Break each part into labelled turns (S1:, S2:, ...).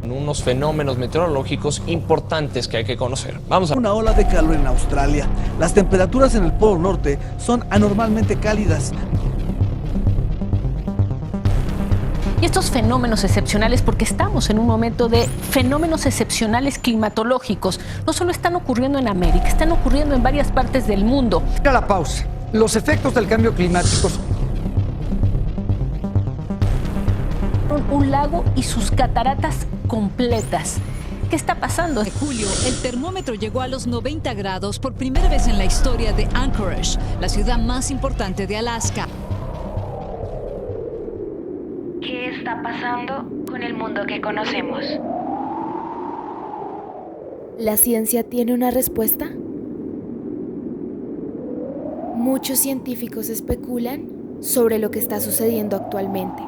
S1: Unos fenómenos meteorológicos importantes que hay que conocer. Vamos a
S2: Una ola de calor en Australia. Las temperaturas en el Polo Norte son anormalmente cálidas.
S3: Y estos fenómenos excepcionales, porque estamos en un momento de fenómenos excepcionales climatológicos, no solo están ocurriendo en América, están ocurriendo en varias partes del mundo.
S4: A la pausa. Los efectos del cambio climático.
S3: Un lago y sus cataratas completas. ¿Qué está pasando?
S5: De julio, el termómetro llegó a los 90 grados por primera vez en la historia de Anchorage, la ciudad más importante de Alaska.
S6: ¿Qué está pasando con el mundo que conocemos?
S7: ¿La ciencia tiene una respuesta? Muchos científicos especulan sobre lo que está sucediendo actualmente.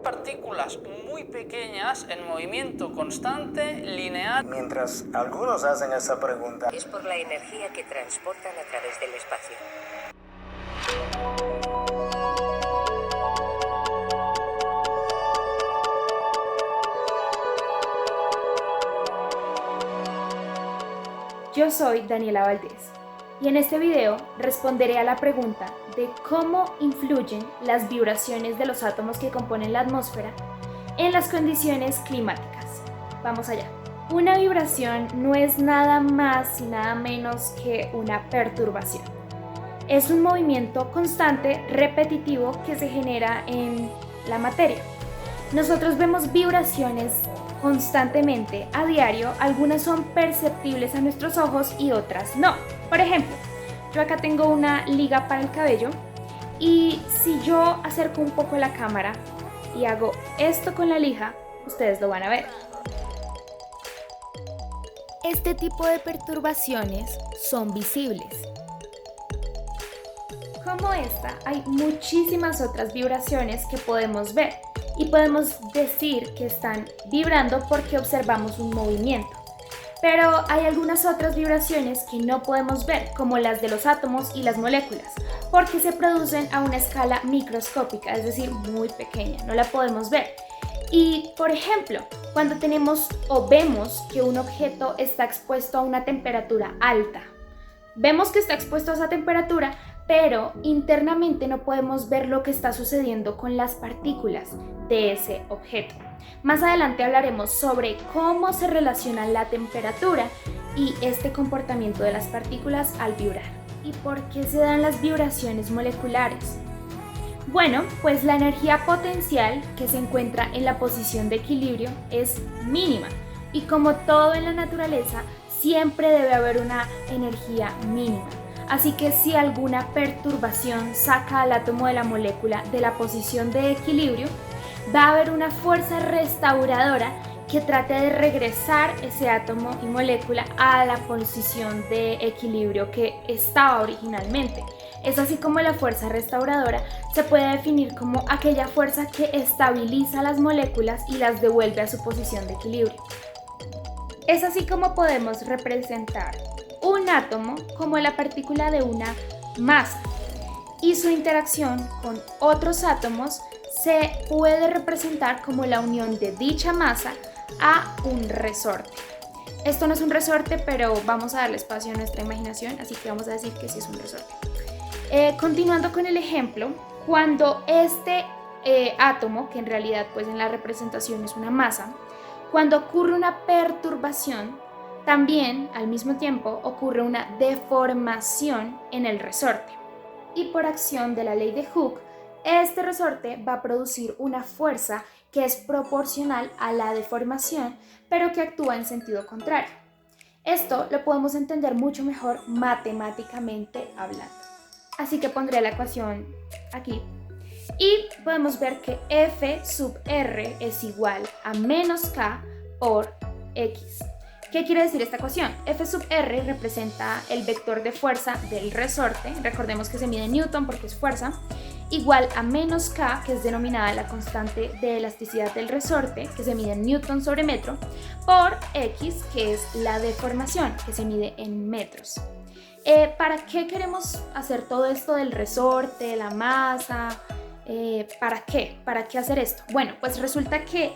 S8: Partículas muy pequeñas en movimiento constante, lineal.
S9: Mientras algunos hacen esa pregunta,
S10: es por la energía que transportan a través del espacio.
S7: Yo soy Daniela Valdés y en este video responderé a la pregunta de cómo influyen las vibraciones de los átomos que componen la atmósfera en las condiciones climáticas. Vamos allá. Una vibración no es nada más y nada menos que una perturbación. Es un movimiento constante, repetitivo, que se genera en la materia. Nosotros vemos vibraciones constantemente a diario, algunas son perceptibles a nuestros ojos y otras no. Por ejemplo, yo acá tengo una liga para el cabello y si yo acerco un poco la cámara y hago esto con la lija, ustedes lo van a ver. Este tipo de perturbaciones son visibles. Como esta, hay muchísimas otras vibraciones que podemos ver y podemos decir que están vibrando porque observamos un movimiento. Pero hay algunas otras vibraciones que no podemos ver, como las de los átomos y las moléculas, porque se producen a una escala microscópica, es decir, muy pequeña, no la podemos ver. Y, por ejemplo, cuando tenemos o vemos que un objeto está expuesto a una temperatura alta, vemos que está expuesto a esa temperatura, pero internamente no podemos ver lo que está sucediendo con las partículas de ese objeto. Más adelante hablaremos sobre cómo se relaciona la temperatura y este comportamiento de las partículas al vibrar. ¿Y por qué se dan las vibraciones moleculares? Bueno, pues la energía potencial que se encuentra en la posición de equilibrio es mínima y como todo en la naturaleza, siempre debe haber una energía mínima. Así que si alguna perturbación saca al átomo de la molécula de la posición de equilibrio, va a haber una fuerza restauradora que trate de regresar ese átomo y molécula a la posición de equilibrio que estaba originalmente. Es así como la fuerza restauradora se puede definir como aquella fuerza que estabiliza las moléculas y las devuelve a su posición de equilibrio. Es así como podemos representar un átomo como la partícula de una masa y su interacción con otros átomos se puede representar como la unión de dicha masa a un resorte. Esto no es un resorte, pero vamos a darle espacio a nuestra imaginación, así que vamos a decir que sí es un resorte. Continuando con el ejemplo, cuando este átomo, que en realidad pues en la representación es una masa, cuando ocurre una perturbación, también al mismo tiempo ocurre una deformación en el resorte. Y por acción de la ley de Hooke, este resorte va a producir una fuerza que es proporcional a la deformación, pero que actúa en sentido contrario. Esto lo podemos entender mucho mejor matemáticamente hablando. Así que pondré la ecuación aquí. Y podemos ver que F sub R es igual a menos K por X. ¿Qué quiere decir esta ecuación? F sub R representa el vector de fuerza del resorte, recordemos que se mide en Newton porque es fuerza, igual a menos K, que es denominada la constante de elasticidad del resorte, que se mide en Newton sobre metro, por X, que es la deformación, que se mide en metros. ¿Para qué queremos hacer todo esto del resorte, la masa, ¿Para qué? ¿Para qué hacer esto? Bueno, pues resulta que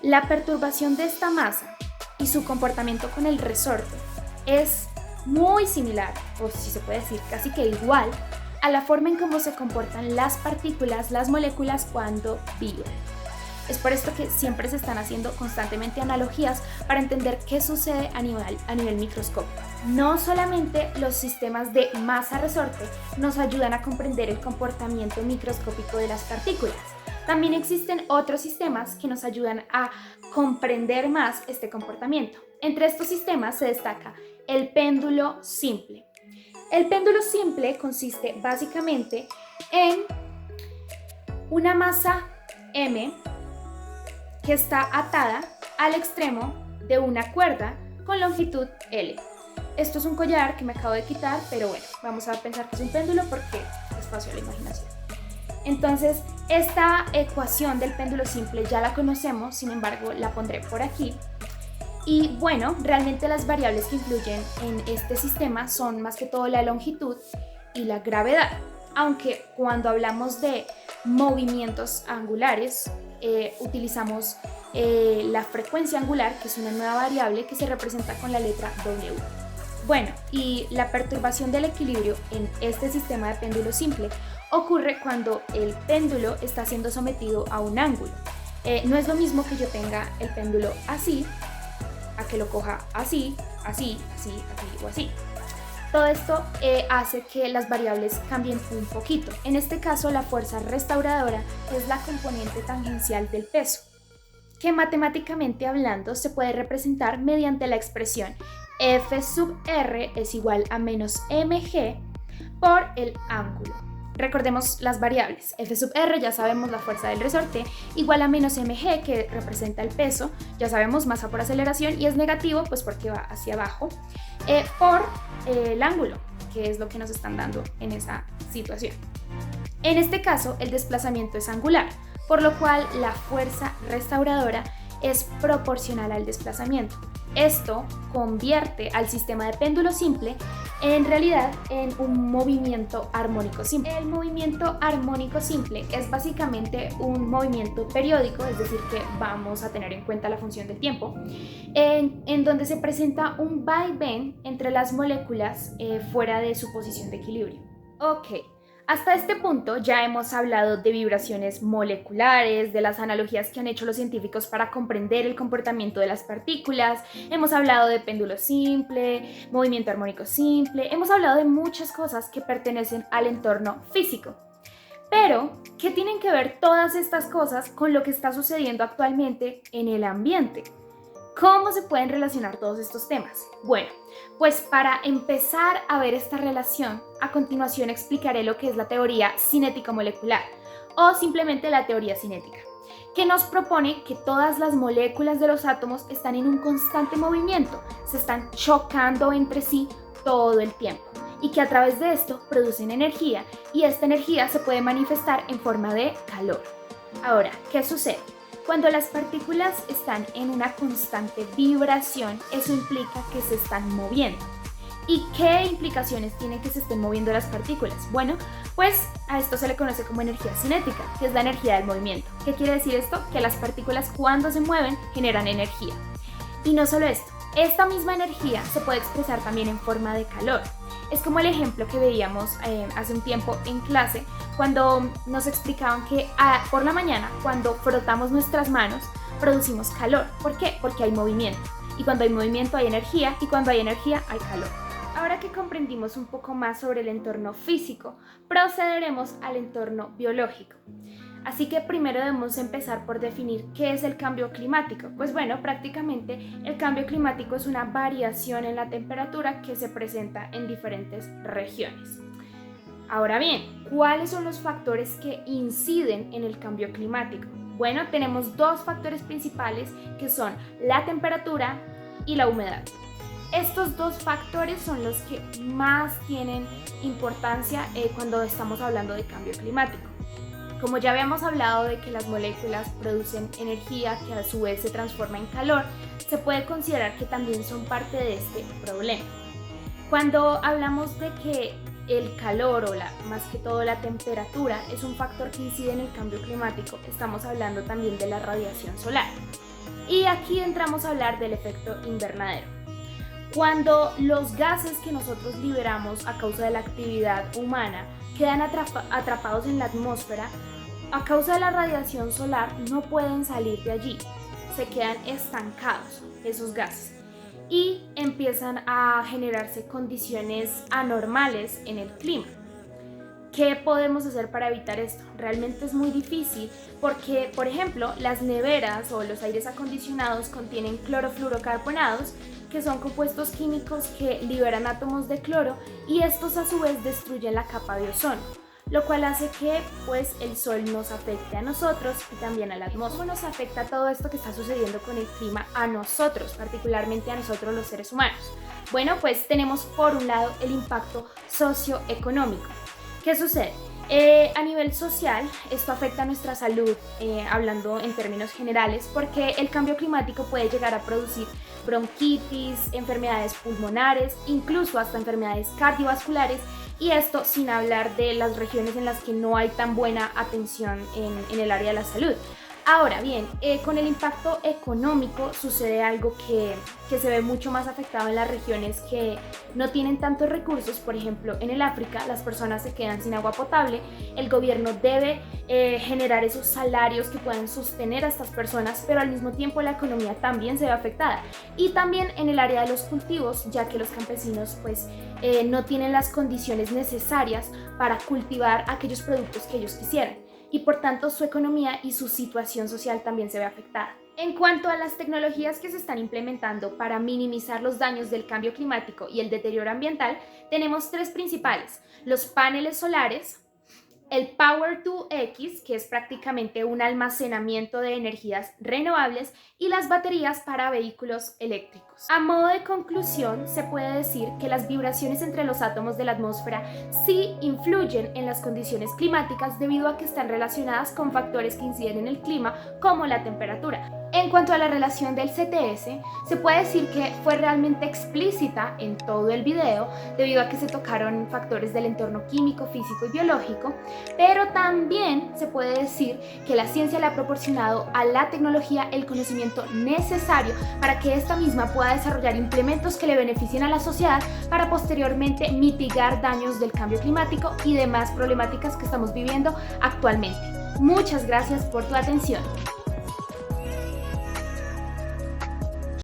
S7: la perturbación de esta masa y su comportamiento con el resorte es muy similar, o si se puede decir casi que igual, a la forma en cómo se comportan las partículas, las moléculas cuando vibran. Es por esto que siempre se están haciendo constantemente analogías para entender qué sucede a nivel microscópico. No solamente los sistemas de masa-resorte nos ayudan a comprender el comportamiento microscópico de las partículas, también existen otros sistemas que nos ayudan a comprender más este comportamiento. Entre estos sistemas se destaca el péndulo simple. El péndulo simple consiste básicamente en una masa M que está atada al extremo de una cuerda con longitud L. Esto es un collar que me acabo de quitar, pero bueno, vamos a pensar que es un péndulo porque espacio a la imaginación. Entonces, esta ecuación del péndulo simple ya la conocemos, sin embargo, la pondré por aquí. Y bueno, realmente las variables que influyen en este sistema son más que todo la longitud y la gravedad. Aunque cuando hablamos de movimientos angulares, utilizamos la frecuencia angular, que es una nueva variable que se representa con la letra W. Bueno, y la perturbación del equilibrio en este sistema de péndulo simple ocurre cuando el péndulo está siendo sometido a un ángulo. No es lo mismo que yo tenga el péndulo así, a que lo coja así, así, así, así o así. Todo esto hace que las variables cambien un poquito. En este caso, la fuerza restauradora es la componente tangencial del peso, que matemáticamente hablando se puede representar mediante la expresión F sub R es igual a menos mg por el ángulo. Recordemos las variables. F sub R, ya sabemos la fuerza del resorte, igual a menos mg, que representa el peso, ya sabemos masa por aceleración, y es negativo pues porque va hacia abajo, por el ángulo, que es lo que nos están dando en esa situación. En este caso, el desplazamiento es angular, por lo cual la fuerza restauradora es proporcional al desplazamiento. Esto convierte al sistema de péndulo simple en realidad en un movimiento armónico simple. El movimiento armónico simple es básicamente un movimiento periódico, es decir, que vamos a tener en cuenta la función del tiempo, en donde se presenta un vaivén entre las moléculas fuera de su posición de equilibrio. Ok. Hasta este punto ya hemos hablado de vibraciones moleculares, de las analogías que han hecho los científicos para comprender el comportamiento de las partículas, hemos hablado de péndulo simple, movimiento armónico simple, hemos hablado de muchas cosas que pertenecen al entorno físico. Pero, ¿qué tienen que ver todas estas cosas con lo que está sucediendo actualmente en el ambiente? ¿Cómo se pueden relacionar todos estos temas? Bueno, pues para empezar a ver esta relación, a continuación explicaré lo que es la teoría cinético-molecular o simplemente la teoría cinética, que nos propone que todas las moléculas de los átomos están en un constante movimiento, se están chocando entre sí todo el tiempo y que a través de esto producen energía y esta energía se puede manifestar en forma de calor. Ahora, ¿qué sucede? Cuando las partículas están en una constante vibración, eso implica que se están moviendo. ¿Y qué implicaciones tiene que se estén moviendo las partículas? Bueno, pues a esto se le conoce como energía cinética, que es la energía del movimiento. ¿Qué quiere decir esto? Que las partículas cuando se mueven generan energía. Y no solo esto, esta misma energía se puede expresar también en forma de calor. Es como el ejemplo que veíamos hace un tiempo en clase, cuando nos explicaban que por la mañana, cuando frotamos nuestras manos, producimos calor. ¿Por qué? Porque hay movimiento. Y cuando hay movimiento hay energía, y cuando hay energía hay calor. Ahora que comprendimos un poco más sobre el entorno físico, procederemos al entorno biológico. Así que primero debemos empezar por definir qué es el cambio climático. Pues bueno, prácticamente el cambio climático es una variación en la temperatura que se presenta en diferentes regiones. Ahora bien, ¿cuáles son los factores que inciden en el cambio climático? Bueno, tenemos dos factores principales que son la temperatura y la humedad. Estos dos factores son los que más tienen importancia cuando estamos hablando de cambio climático. Como ya habíamos hablado de que las moléculas producen energía que a su vez se transforma en calor, se puede considerar que también son parte de este problema. Cuando hablamos de que el calor o más que todo la temperatura es un factor que incide en el cambio climático, estamos hablando también de la radiación solar. Y aquí entramos a hablar del efecto invernadero. Cuando los gases que nosotros liberamos a causa de la actividad humana quedan atrapados en la atmósfera, a causa de la radiación solar no pueden salir de allí, se quedan estancados esos gases y empiezan a generarse condiciones anormales en el clima. ¿Qué podemos hacer para evitar esto? Realmente es muy difícil porque, por ejemplo, las neveras o los aires acondicionados contienen clorofluorocarbonados, que son compuestos químicos que liberan átomos de cloro y estos a su vez destruyen la capa de ozono, lo cual hace que pues el sol nos afecte a nosotros y también a la atmósfera. ¿Cómo nos afecta todo esto que está sucediendo con el clima a nosotros, particularmente a nosotros los seres humanos? Bueno, pues tenemos por un lado el impacto socioeconómico. ¿Qué sucede? A nivel social, esto afecta a nuestra salud, hablando en términos generales, porque el cambio climático puede llegar a producir bronquitis, enfermedades pulmonares, incluso hasta enfermedades cardiovasculares, y esto sin hablar de las regiones en las que no hay tan buena atención en el área de la salud. Ahora bien, con el impacto económico sucede algo que se ve mucho más afectado en las regiones que no tienen tantos recursos. Por ejemplo, en el África las personas se quedan sin agua potable, el gobierno debe generar esos salarios que puedan sostener a estas personas, pero al mismo tiempo la economía también se ve afectada. Y también en el área de los cultivos, ya que los campesinos pues no tienen las condiciones necesarias para cultivar aquellos productos que ellos quisieran. Y por tanto su economía y su situación social también se ve afectada. En cuanto a las tecnologías que se están implementando para minimizar los daños del cambio climático y el deterioro ambiental, tenemos tres principales: los paneles solares, el Power-to-X, que es prácticamente un almacenamiento de energías renovables, y las baterías para vehículos eléctricos. A modo de conclusión, se puede decir que las vibraciones entre los átomos de la atmósfera sí influyen en las condiciones climáticas debido a que están relacionadas con factores que inciden en el clima, como la temperatura. En cuanto a la relación del CTS, se puede decir que fue realmente explícita en todo el video debido a que se tocaron factores del entorno químico, físico y biológico, pero también se puede decir que la ciencia le ha proporcionado a la tecnología el conocimiento necesario para que esta misma pueda desarrollar implementos que le beneficien a la sociedad para posteriormente mitigar daños del cambio climático y demás problemáticas que estamos viviendo actualmente. Muchas gracias por tu atención.